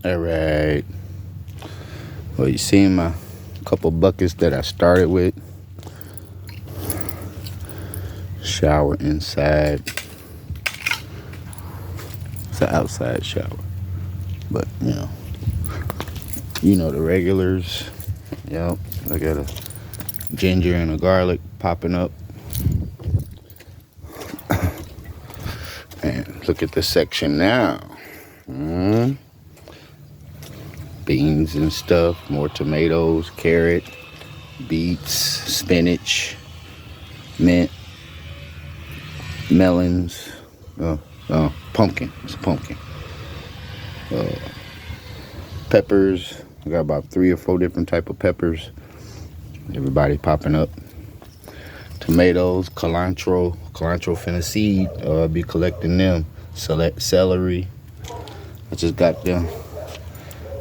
All right. Well, you see my couple buckets that I started with. Shower inside. It's an outside shower, but you know the regulars. Yep. I got a ginger and a garlic popping up. And look at this section now. Beans and stuff, more tomatoes, carrot, beets, spinach, mint, melons, pumpkin. It's a pumpkin. Peppers. I got about 3 or 4 different type of peppers. Everybody popping up. Tomatoes, cilantro finna seed. I'll be collecting them. Select celery. I just got them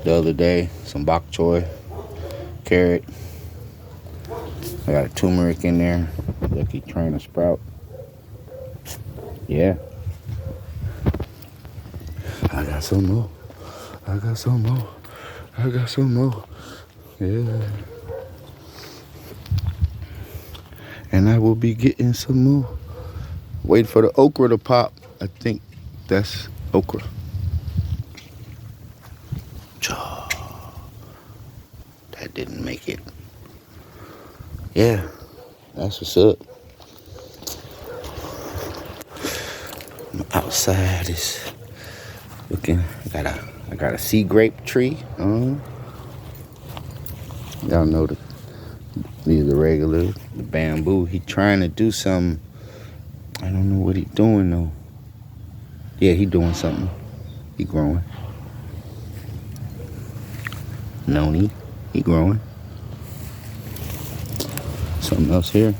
the other day. Some bok choy, carrot. I got a turmeric in there. Lucky trying to sprout. Yeah. I got some more. Yeah. And I will be getting some more. Wait for the okra to pop. I think that's okra. That didn't make it. Yeah, that's what's up. Outside is looking. I got a sea grape tree. Y'all know these are the regular, the bamboo. He trying to do something. I don't know what he doing though. Yeah, he doing something. He growing. Noni, he growing. Something else here.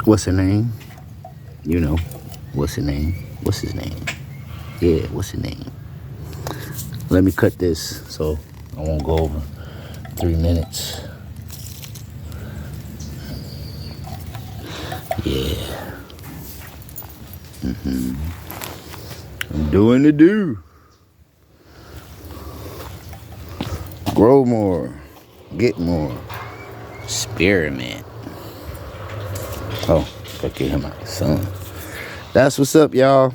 What's her name? You know, what's her name? What's his name? Yeah, what's his name? Let me cut this so I won't go over 3 minutes. Yeah. I'm doing the do. Grow more. Get more. Experiment. Oh, gotta get him out the sun. That's what's up, y'all.